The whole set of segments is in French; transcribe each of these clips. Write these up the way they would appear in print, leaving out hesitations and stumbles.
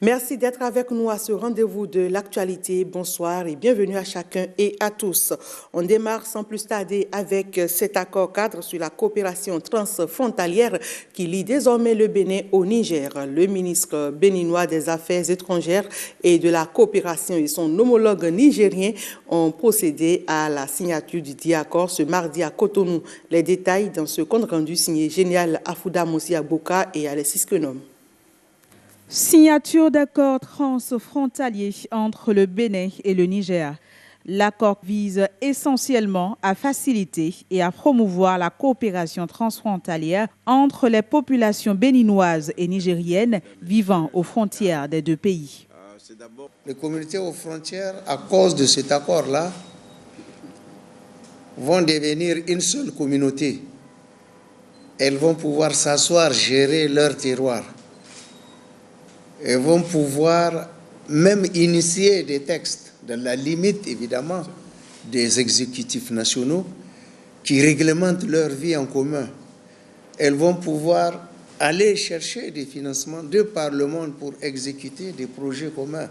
Merci d'être avec nous à ce rendez-vous de l'actualité. Bonsoir et bienvenue à chacun et à tous. On démarre sans plus tarder avec cet accord cadre sur la coopération transfrontalière qui lie désormais le Bénin au Niger. Le ministre béninois des Affaires étrangères et de la coopération et son homologue nigérien ont procédé à la signature du dit accord ce mardi à Cotonou. Les détails dans ce compte rendu signé Génial Afouda Moussi Agboka et Alexis Kenom. Signature d'accord transfrontalier entre le Bénin et le Niger. L'accord vise essentiellement à faciliter et à promouvoir la coopération transfrontalière entre les populations béninoises et nigériennes vivant aux frontières des deux pays. Les communautés aux frontières, à cause de cet accord-là, vont devenir une seule communauté. Elles vont pouvoir s'asseoir, gérer leur terroir. Elles vont pouvoir même initier des textes, dans la limite évidemment des exécutifs nationaux qui réglementent leur vie en commun. Elles vont pouvoir aller chercher des financements de par le monde pour exécuter des projets communs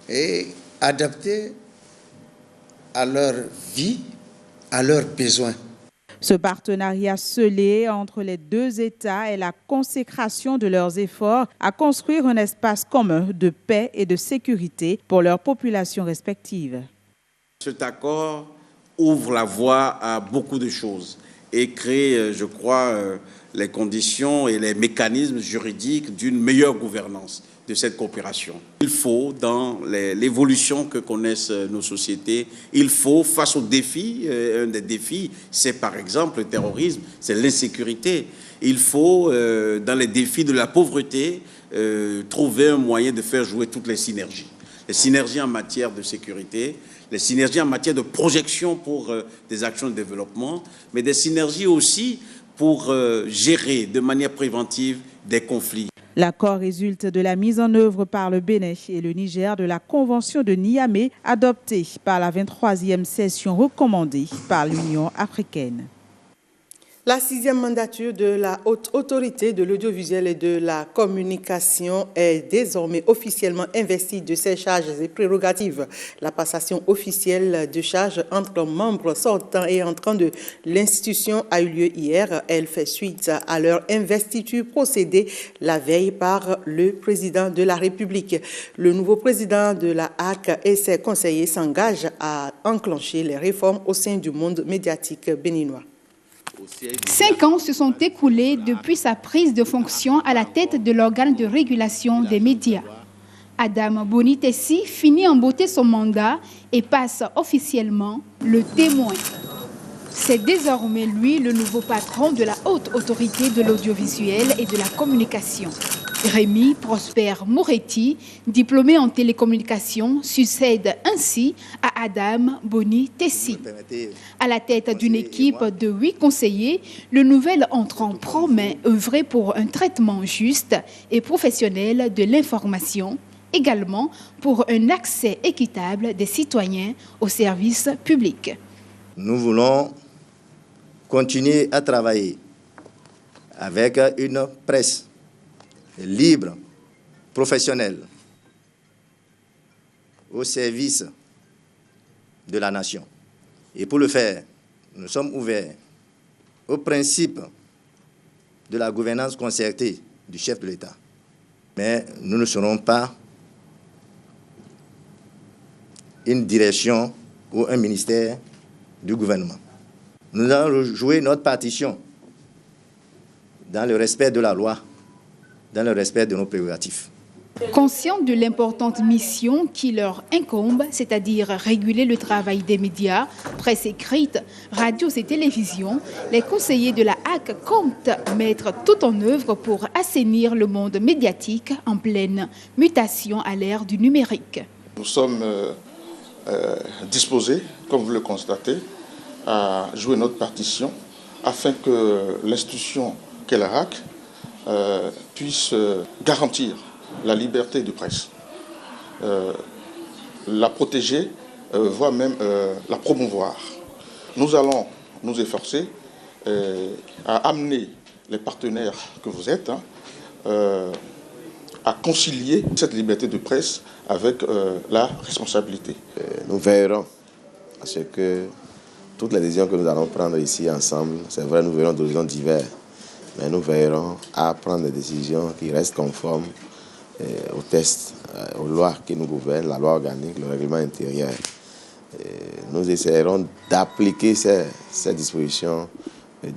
et adaptés à leur vie, à leurs besoins. Ce partenariat scellé entre les deux États est la consécration de leurs efforts à construire un espace commun de paix et de sécurité pour leurs populations respectives. Cet accord ouvre la voie à beaucoup de choses et crée, je crois, les conditions et les mécanismes juridiques d'une meilleure gouvernance de cette coopération. Il faut, dans l'évolution que connaissent nos sociétés, il faut, face aux défis, un des défis, c'est par exemple le terrorisme, c'est l'insécurité. Il faut, dans les défis de la pauvreté, trouver un moyen de faire jouer toutes les synergies. Les synergies en matière de sécurité, les synergies en matière de projection pour des actions de développement, mais des synergies aussi pour gérer de manière préventive des conflits. L'accord résulte de la mise en œuvre par le Bénin et le Niger de la Convention de Niamey adoptée par la 23e session recommandée par l'Union africaine. La 6e mandature de la Haute Autorité de l'audiovisuel et de la communication est désormais officiellement investie de ses charges et prérogatives. La passation officielle de charges entre membres sortants et entrants de l'institution a eu lieu hier. Elle fait suite à leur investiture procédée la veille par le président de la République. Le nouveau président de la HAC et ses conseillers s'engagent à enclencher les réformes au sein du monde médiatique béninois. 5 ans se sont écoulés depuis sa prise de fonction à la tête de l'organe de régulation des médias. Adam Boni Tessi finit en beauté son mandat et passe officiellement le témoin. C'est désormais lui le nouveau patron de la Haute Autorité de l'audiovisuel et de la communication. Rémi Prosper Moretti, diplômé en télécommunications, succède ainsi à Adam Boni Tessi. À la tête d'une équipe de 8 conseillers, le nouvel entrant promet œuvrer pour un traitement juste et professionnel de l'information, également pour un accès équitable des citoyens aux services publics. Nous voulons continuer à travailler avec une presse libre, professionnelle, au service de la nation. Et pour le faire, nous sommes ouverts au principe de la gouvernance concertée du chef de l'État. Mais nous ne serons pas une direction ou un ministère du gouvernement. Nous allons jouer notre partition dans le respect de la loi, dans le respect de nos prérogatives. Conscients de l'importante mission qui leur incombe, c'est-à-dire réguler le travail des médias, presse écrite, radios et télévisions, les conseillers de la HAC comptent mettre tout en œuvre pour assainir le monde médiatique en pleine mutation à l'ère du numérique. Nous sommes disposés, comme vous le constatez, à jouer notre partition afin que l'institution qu'est la HAC puisse garantir la liberté de presse, la protéger, voire même la promouvoir. Nous allons nous efforcer à amener les partenaires que vous êtes à concilier cette liberté de presse avec la responsabilité. Nous veillerons à ce que toutes les décisions que nous allons prendre ici ensemble, c'est vrai, nous verrons d'horizons divers, mais nous veillerons à prendre des décisions qui restent conformes aux tests, aux lois qui nous gouvernent, la loi organique, le règlement intérieur. Nous essaierons d'appliquer ces dispositions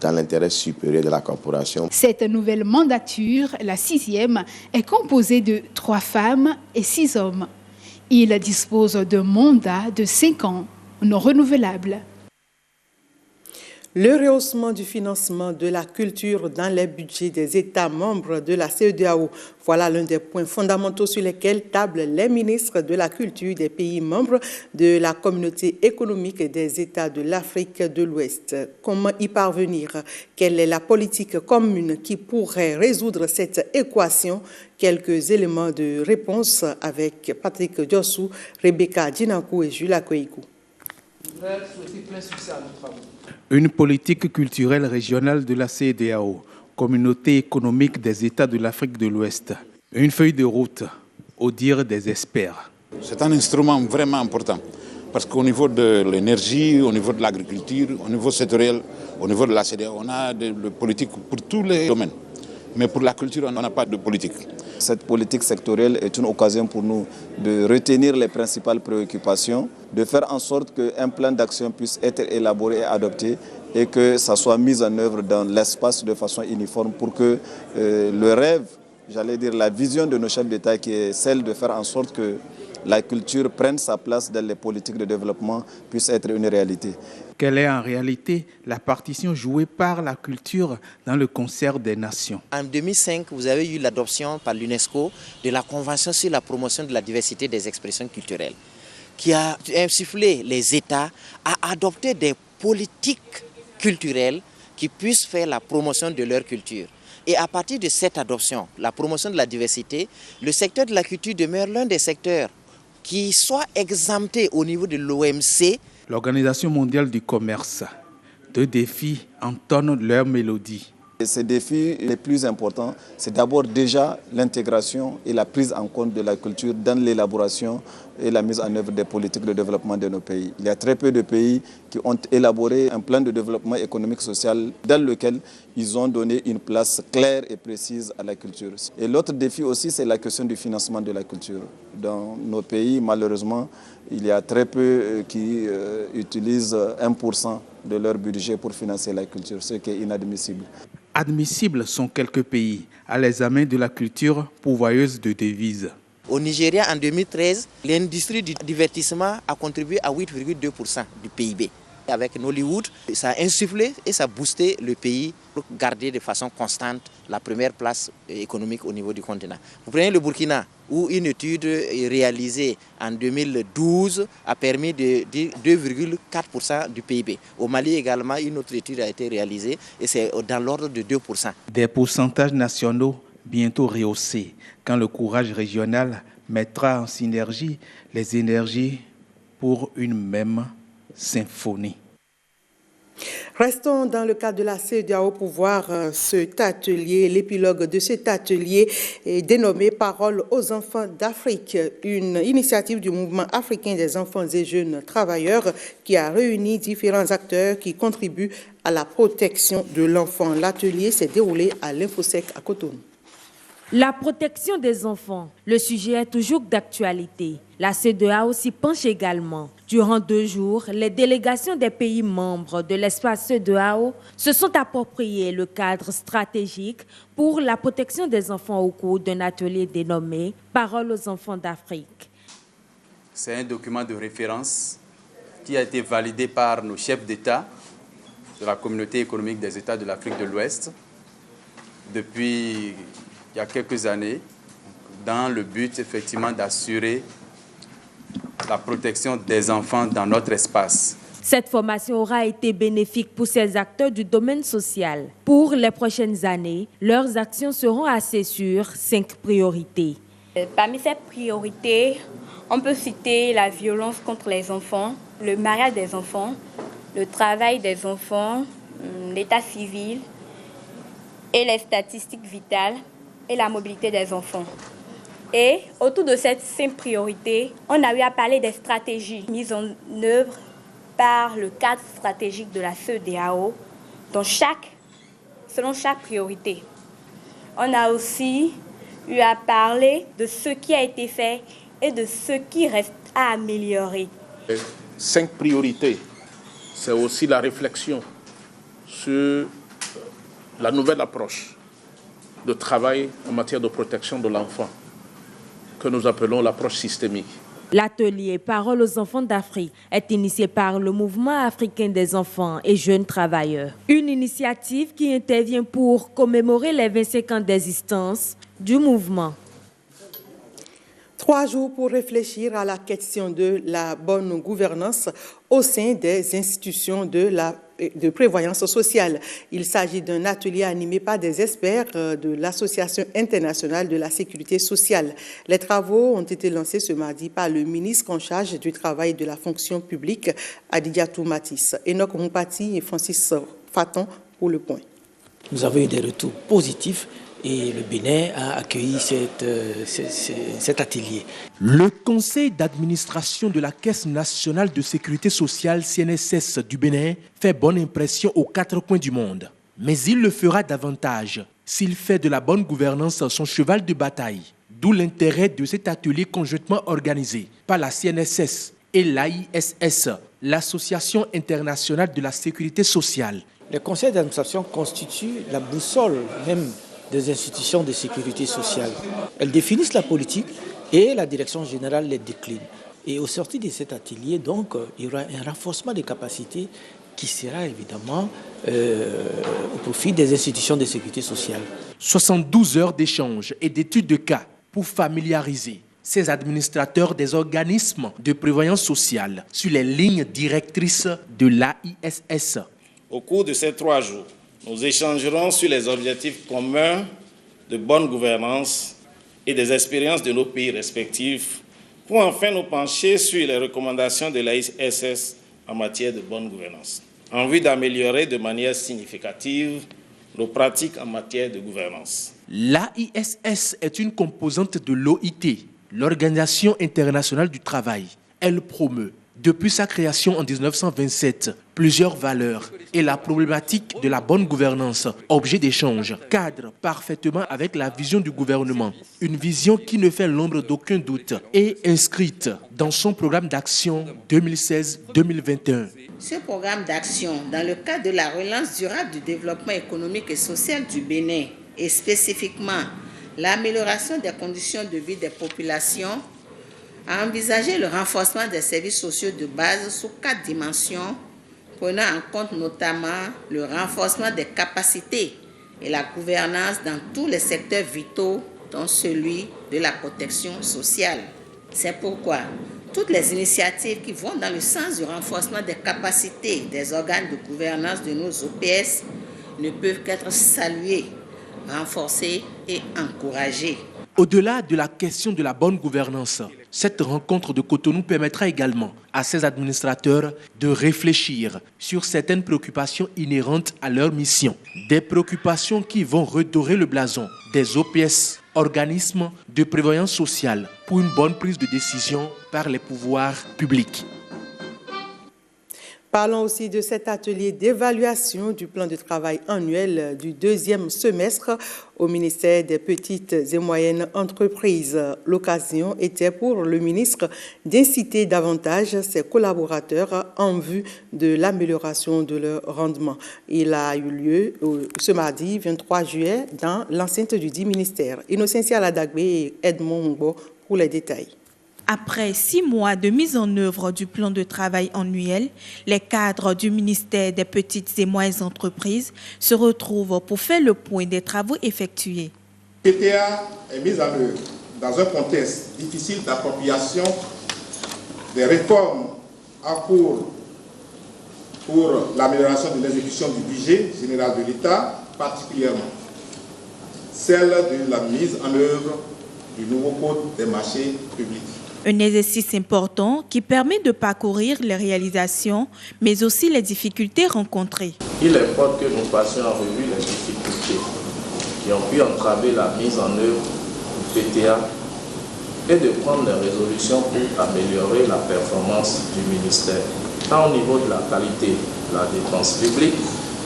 dans l'intérêt supérieur de la corporation. Cette nouvelle mandature, la 6e, est composée de 3 femmes et 6 hommes. Ils disposent d'un mandat de 5 ans, non renouvelable. Le rehaussement du financement de la culture dans les budgets des États membres de la CEDEAO, voilà l'un des points fondamentaux sur lesquels tablent les ministres de la culture des pays membres de la communauté économique des États de l'Afrique de l'Ouest. Comment y parvenir? Quelle est la politique commune qui pourrait résoudre cette équation? Quelques éléments de réponse avec Patrick Diossou, Rebecca Dinakou et Jules Akoikou. Une politique culturelle régionale de la CEDEAO, Communauté économique des États de l'Afrique de l'Ouest. Une feuille de route, au dire des experts. C'est un instrument vraiment important parce qu'au niveau de l'énergie, au niveau de l'agriculture, au niveau sectoriel, au niveau de la CEDEAO, on a des politiques pour tous les domaines. Mais pour la culture, on n'a pas de politique. Cette politique sectorielle est une occasion pour nous de retenir les principales préoccupations, de faire en sorte qu'un plan d'action puisse être élaboré et adopté et que ça soit mis en œuvre dans l'espace de façon uniforme pour que le rêve, j'allais dire la vision de nos chefs d'État qui est celle de faire en sorte que la culture prenne sa place dans les politiques de développement puisse être une réalité. Quelle est en réalité la partition jouée par la culture dans le concert des nations? En 2005, vous avez eu l'adoption par l'UNESCO de la Convention sur la promotion de la diversité des expressions culturelles, qui a insufflé les États à adopter des politiques culturelles qui puissent faire la promotion de leur culture. Et à partir de cette adoption, la promotion de la diversité, le secteur de la culture demeure l'un des secteurs qui soit exempté au niveau de l'OMC. L'Organisation mondiale du commerce, 2 défis entonnent leur mélodie. Et ces défis les plus importants, c'est d'abord déjà l'intégration et la prise en compte de la culture dans l'élaboration et la mise en œuvre des politiques de développement de nos pays. Il y a très peu de pays qui ont élaboré un plan de développement économique et social dans lequel ils ont donné une place claire et précise à la culture. Et l'autre défi aussi, c'est la question du financement de la culture. Dans nos pays, malheureusement, il y a très peu qui utilisent 1% de leur budget pour financer la culture, ce qui est inadmissible. Admissibles sont quelques pays à l'examen de la culture pourvoyeuse de devises. Au Nigeria, en 2013, l'industrie du divertissement a contribué à 8,2% du PIB. Avec Nollywood, ça a insufflé et ça a boosté le pays pour garder de façon constante la première place économique au niveau du continent. Vous prenez le Burkina, où une étude réalisée en 2012 a permis de 2,4% du PIB. Au Mali également, une autre étude a été réalisée et c'est dans l'ordre de 2%. Des pourcentages nationaux bientôt rehaussés quand le courage régional mettra en synergie les énergies pour une même symphonie. Restons dans le cadre de la CEDEAO pour voir cet atelier, l'épilogue de cet atelier est dénommé Parole aux enfants d'Afrique, une initiative du mouvement africain des enfants et jeunes travailleurs qui a réuni différents acteurs qui contribuent à la protection de l'enfant. L'atelier s'est déroulé à l'Infosec à Cotonou. La protection des enfants, le sujet est toujours d'actualité. La CEDEAO s'y penche également. Durant 2 jours, les délégations des pays membres de l'espace CEDEAO se sont appropriées le cadre stratégique pour la protection des enfants au cours d'un atelier dénommé « Parole aux enfants d'Afrique ». C'est un document de référence qui a été validé par nos chefs d'État de la communauté économique des États de l'Afrique de l'Ouest depuis il y a quelques années, dans le but effectivement d'assurer la protection des enfants dans notre espace. Cette formation aura été bénéfique pour ces acteurs du domaine social. Pour les prochaines années, leurs actions seront axées sur 5 priorités. Parmi ces priorités, on peut citer la violence contre les enfants, le mariage des enfants, le travail des enfants, l'état civil et les statistiques vitales et la mobilité des enfants. Et autour de cette 5 priorités, on a eu à parler des stratégies mises en œuvre par le cadre stratégique de la CEDEAO, selon chaque priorité. On a aussi eu à parler de ce qui a été fait et de ce qui reste à améliorer. 5 priorités, c'est aussi la réflexion sur la nouvelle approche de travail en matière de protection de l'enfant, que nous appelons l'approche systémique. L'atelier Parole aux enfants d'Afrique est initié par le Mouvement africain des enfants et jeunes travailleurs. Une initiative qui intervient pour commémorer les 25 ans d'existence du mouvement. 3 jours pour réfléchir à la question de la bonne gouvernance au sein des institutions de prévoyance sociale. Il s'agit d'un atelier animé par des experts de l'Association internationale de la sécurité sociale. Les travaux ont été lancés ce mardi par le ministre en charge du travail et de la fonction publique, Adidiatou Matisse. Enoch Moupati et Francis Faton pour le point. Nous avons eu des retours positifs et le Bénin a accueilli cet atelier. Le conseil d'administration de la Caisse nationale de sécurité sociale CNSS du Bénin fait bonne impression aux 4 coins du monde. Mais il le fera davantage s'il fait de la bonne gouvernance son cheval de bataille. D'où l'intérêt de cet atelier conjointement organisé par la CNSS et l'AISS, l'Association internationale de la sécurité sociale. Le conseil d'administration constitue la boussole même des institutions de sécurité sociale. Elles définissent la politique et la direction générale les décline. Et au sortir de cet atelier, donc, il y aura un renforcement des capacités qui sera évidemment au profit des institutions de sécurité sociale. 72 heures d'échanges et d'études de cas pour familiariser ces administrateurs des organismes de prévoyance sociale sur les lignes directrices de l'AISS. Au cours de ces 3 jours, nous échangerons sur les objectifs communs de bonne gouvernance et des expériences de nos pays respectifs pour enfin nous pencher sur les recommandations de l'AISS en matière de bonne gouvernance, en vue d'améliorer de manière significative nos pratiques en matière de gouvernance. L'AISS est une composante de l'OIT, l'Organisation internationale du travail. Elle promeut, depuis sa création en 1927, plusieurs valeurs et la problématique de la bonne gouvernance, objet d'échange, cadre parfaitement avec la vision du gouvernement. Une vision qui ne fait l'ombre d'aucun doute et inscrite dans son programme d'action 2016-2021. Ce programme d'action, dans le cadre de la relance durable du développement économique et social du Bénin, et spécifiquement l'amélioration des conditions de vie des populations, a envisagé le renforcement des services sociaux de base sous 4 dimensions, prenant en compte notamment le renforcement des capacités et la gouvernance dans tous les secteurs vitaux, dont celui de la protection sociale. C'est pourquoi toutes les initiatives qui vont dans le sens du renforcement des capacités des organes de gouvernance de nos OPS ne peuvent qu'être saluées, renforcées et encouragées. Au-delà de la question de la bonne gouvernance, cette rencontre de Cotonou permettra également à ces administrateurs de réfléchir sur certaines préoccupations inhérentes à leur mission. Des préoccupations qui vont redorer le blason des OPS, organismes de prévoyance sociale, pour une bonne prise de décision par les pouvoirs publics. Parlons aussi de cet atelier d'évaluation du plan de travail annuel du 2e semestre au ministère des Petites et Moyennes Entreprises. L'occasion était pour le ministre d'inciter davantage ses collaborateurs en vue de l'amélioration de leur rendement. Il a eu lieu ce mardi 23 juillet dans l'enceinte du dit ministère. Innocentia Ladagbe et Edmond Ngbo pour les détails. Après 6 mois de mise en œuvre du plan de travail annuel, les cadres du ministère des Petites et Moyennes Entreprises se retrouvent pour faire le point des travaux effectués. Le PTA est mise en œuvre dans un contexte difficile d'appropriation des réformes en cours pour l'amélioration de l'exécution du budget général de l'État, particulièrement celle de la mise en œuvre du nouveau code des marchés publics. Un exercice important qui permet de parcourir les réalisations, mais aussi les difficultés rencontrées. Il importe que nous passions en revue les difficultés qui ont pu entraver la mise en œuvre du PTA et de prendre des résolutions pour améliorer la performance du ministère, tant au niveau de la qualité de la dépense publique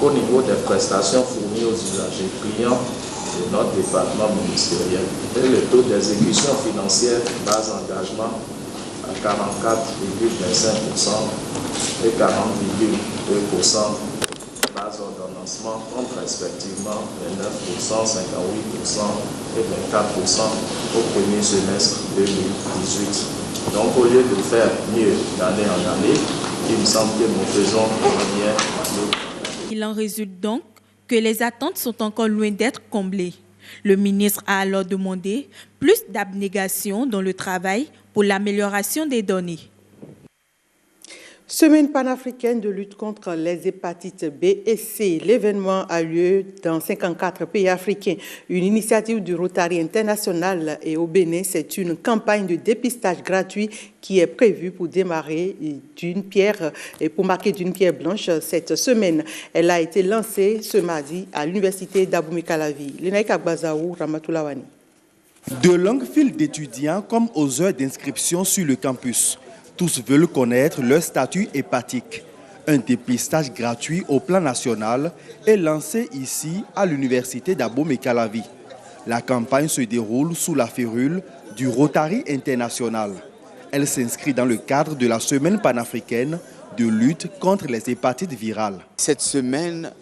qu'au niveau des prestations fournies aux usagers clients de notre département ministériel. Et le taux d'exécution financière base engagement à 44,25% et 40,2% base ordonnancement contre respectivement les 9%, 58% et 24% au premier semestre 2018. Donc au lieu de faire mieux d'année en année, il me semble que nous faisons bien mieux. Il en résulte donc que les attentes sont encore loin d'être comblées. Le ministre a alors demandé plus d'abnégation dans le travail pour l'amélioration des données. Semaine panafricaine de lutte contre les hépatites B et C. L'événement a lieu dans 54 pays africains. Une initiative du Rotary International et au Bénin, c'est une campagne de dépistage gratuit qui est prévue pour démarrer d'une pierre et pour marquer d'une pierre blanche cette semaine. Elle a été lancée ce mardi à l'université d'Abomey-Calavi. Lenaïk Agbazaou, Ramatoulawani. De longues files d'étudiants comme aux heures d'inscription sur le campus. Tous veulent connaître leur statut hépatique. Un dépistage gratuit au plan national est lancé ici à l'université d'Abomey-Calavi. La campagne se déroule sous la férule du Rotary International. Elle s'inscrit dans le cadre de la semaine panafricaine de lutte contre les hépatites virales. Cette semaine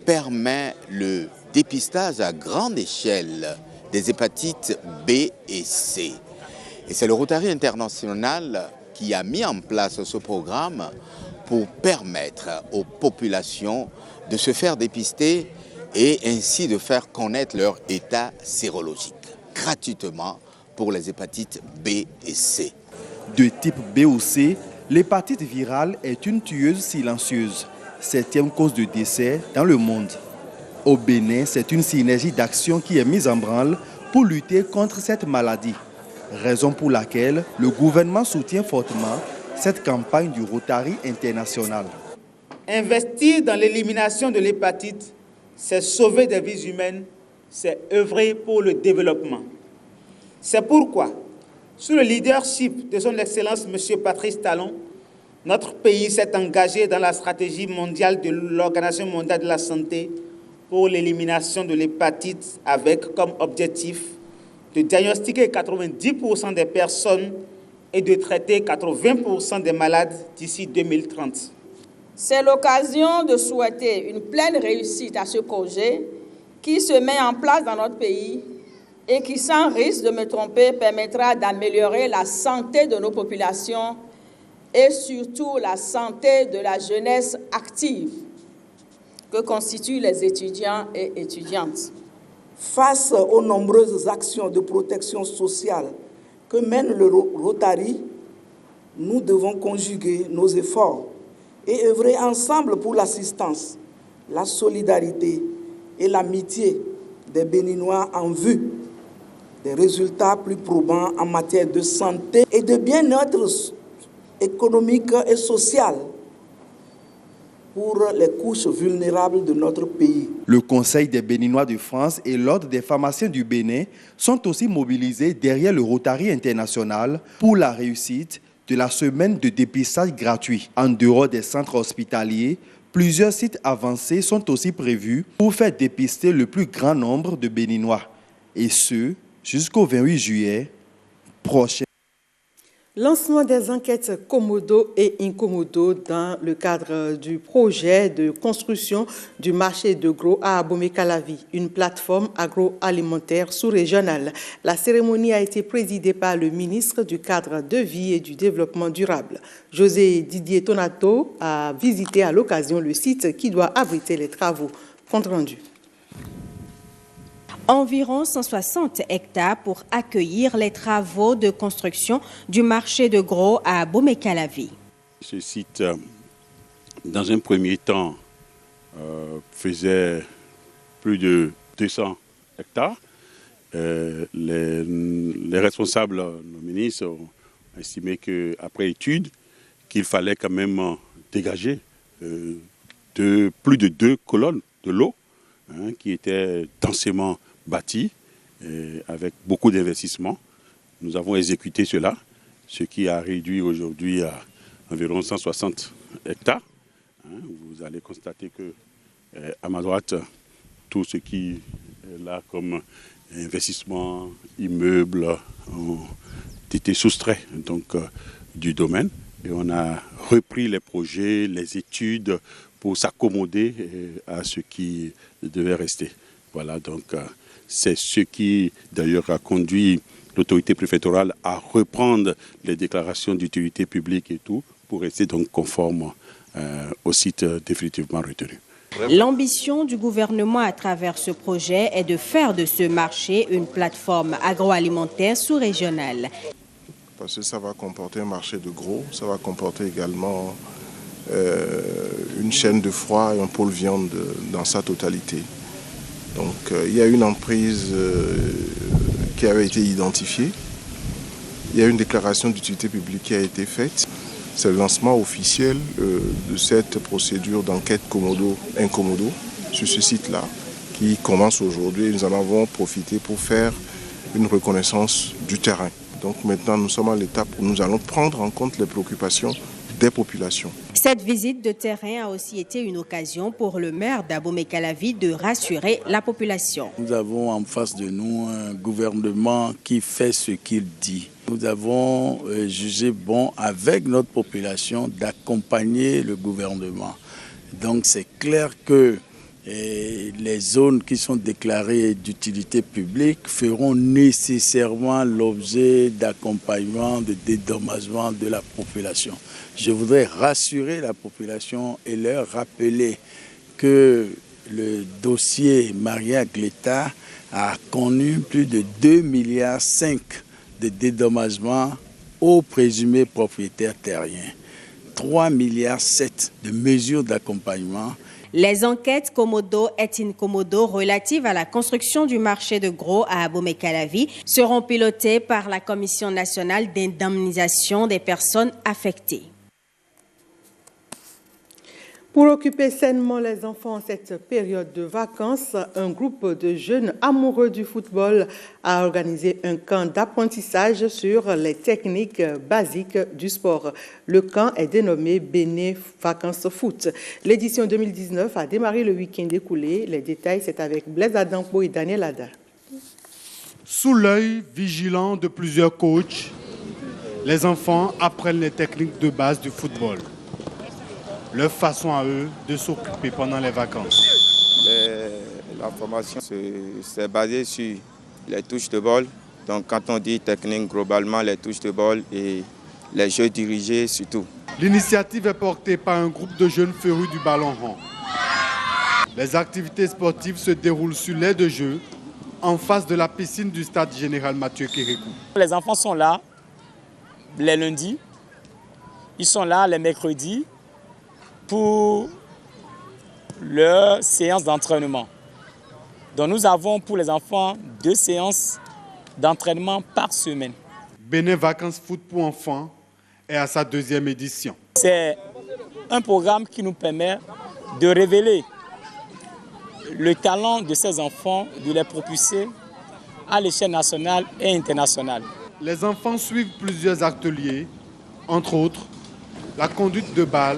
permet le dépistage à grande échelle des hépatites B et C. Et c'est le Rotary International qui a mis en place ce programme pour permettre aux populations de se faire dépister et ainsi de faire connaître leur état sérologique gratuitement pour les hépatites B et C. De type B ou C, l'hépatite virale est une tueuse silencieuse, 7e cause de décès dans le monde. Au Bénin, c'est une synergie d'action qui est mise en branle pour lutter contre cette maladie. Raison pour laquelle le gouvernement soutient fortement cette campagne du Rotary International. Investir dans l'élimination de l'hépatite, c'est sauver des vies humaines, c'est œuvrer pour le développement. C'est pourquoi, sous le leadership de son Excellence M. Patrice Talon, notre pays s'est engagé dans la stratégie mondiale de l'Organisation mondiale de la santé pour l'élimination de l'hépatite avec comme objectif de diagnostiquer 90% des personnes et de traiter 80% des malades d'ici 2030. C'est l'occasion de souhaiter une pleine réussite à ce projet qui se met en place dans notre pays et qui, sans risque de me tromper, permettra d'améliorer la santé de nos populations et surtout la santé de la jeunesse active que constituent les étudiants et étudiantes. Face aux nombreuses actions de protection sociale que mène le Rotary, nous devons conjuguer nos efforts et œuvrer ensemble pour l'assistance, la solidarité et l'amitié des Béninois en vue des résultats plus probants en matière de santé et de bien-être économique et social pour les couches vulnérables de notre pays. Le Conseil des Béninois de France et l'Ordre des pharmaciens du Bénin sont aussi mobilisés derrière le Rotary International pour la réussite de la semaine de dépistage gratuit. En dehors des centres hospitaliers, plusieurs sites avancés sont aussi prévus pour faire dépister le plus grand nombre de Béninois. Et ce, jusqu'au 28 juillet prochain. Lancement des enquêtes Komodo et Inkomodo dans le cadre du projet de construction du marché de gros à Abomey-Calavi, une plateforme agroalimentaire sous-régionale. La cérémonie a été présidée par le ministre du Cadre de vie et du Développement durable. José Didier Tonato a visité à l'occasion le site qui doit abriter les travaux. Compte rendu. Environ 160 hectares pour accueillir les travaux de construction du marché de gros à Abomey-Calavi. Ce site, dans un premier temps, faisait plus de 200 hectares. Les responsables, nos ministres, ont estimé qu'après étude, qu'il fallait quand même dégager plus de 2 colonnes de l'eau qui étaient densément bâties avec beaucoup d'investissements. nous avons exécuté cela, ce qui a réduit aujourd'hui à environ 160 hectares. Vous allez constater que à ma droite, tout ce qui est là comme investissement, immeubles ont été soustraits donc, du domaine. Et on a repris les projets, les études pour s'accommoder à ce qui devait rester. Voilà, donc c'est ce qui d'ailleurs a conduit l'autorité préfectorale à reprendre les déclarations d'utilité publique et tout pour rester donc conforme au site définitivement retenu. L'ambition du gouvernement à travers ce projet est de faire de ce marché une plateforme agroalimentaire sous-régionale. Parce que ça va comporter un marché de gros, ça va comporter également une chaîne de froid et un pôle viande dans sa totalité. Donc il y a une emprise qui avait été identifiée, il y a une déclaration d'utilité publique qui a été faite. C'est le lancement officiel de cette procédure d'enquête Commodo-Incommodo sur ce site-là qui commence aujourd'hui. Nous en avons profité pour faire une reconnaissance du terrain. Donc maintenant, nous sommes à l'étape où nous allons prendre en compte les préoccupations des populations. Cette visite de terrain a aussi été une occasion pour le maire d'Abomey-Calavi de rassurer la population. Nous avons en face de nous un gouvernement qui fait ce qu'il dit. Nous avons jugé bon avec notre population d'accompagner le gouvernement. Donc c'est clair que les zones qui sont déclarées d'utilité publique feront nécessairement l'objet d'accompagnement, de dédommagement de la population. Je voudrais rassurer la population et leur rappeler que le dossier Maria Gleta a connu plus de 2,5 milliards de dédommagement aux présumés propriétaires terriens, 3,7 milliards de mesures d'accompagnement. Les enquêtes Commodo et Incommodo relatives à la construction du marché de gros à Abomey-Calavi seront pilotées par la Commission nationale d'indemnisation des personnes affectées. Pour occuper sainement les enfants en cette période de vacances, un groupe de jeunes amoureux du football a organisé un camp d'apprentissage sur les techniques basiques du sport. Le camp est dénommé Béné Vacances Foot. L'édition 2019 a démarré le week-end écoulé. Les détails, c'est avec Blaise Adampo et Daniel Ada. Sous l'œil vigilant de plusieurs coachs, les enfants apprennent les techniques de base du football. Leur façon à eux de s'occuper pendant les vacances. La formation, c'est basé sur les touches de balle. Donc quand on dit technique, globalement, les touches de balle et les jeux dirigés surtout. L'initiative est portée par un groupe de jeunes férus du ballon rond. Les activités sportives se déroulent sur l'aire de jeu, en face de la piscine du stade général Mathieu Kérékou. Les enfants sont là les lundis, ils sont là les mercredis, pour leur séance d'entraînement. Donc nous avons pour les enfants 2 séances d'entraînement par semaine. Béné Vacances Foot pour enfants est à sa 2e édition. C'est un programme qui nous permet de révéler le talent de ces enfants, de les propulser à l'échelle nationale et internationale. Les enfants suivent plusieurs ateliers, entre autres la conduite de balle,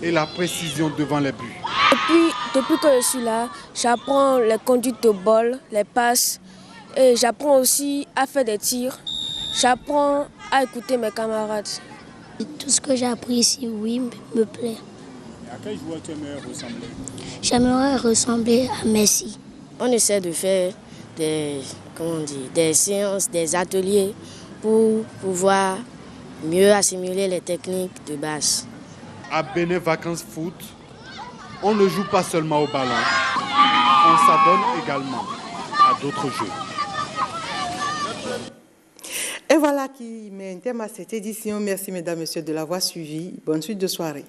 et la précision devant les buts. Depuis que je suis là, j'apprends les conduites de balle, les passes, et j'apprends aussi à faire des tirs. J'apprends à écouter mes camarades. Tout ce que j'ai appris ici, oui, me plaît. Et à quel joueur tu aimerais ressembler? J'aimerais ressembler à Messi. On essaie de faire des séances, des ateliers pour pouvoir mieux assimiler les techniques de base. À Béné Vacances Foot, on ne joue pas seulement au ballon, on s'adonne également à d'autres jeux. Et voilà qui met un terme à cette édition. Merci mesdames, messieurs de l'avoir suivi. Bonne suite de soirée.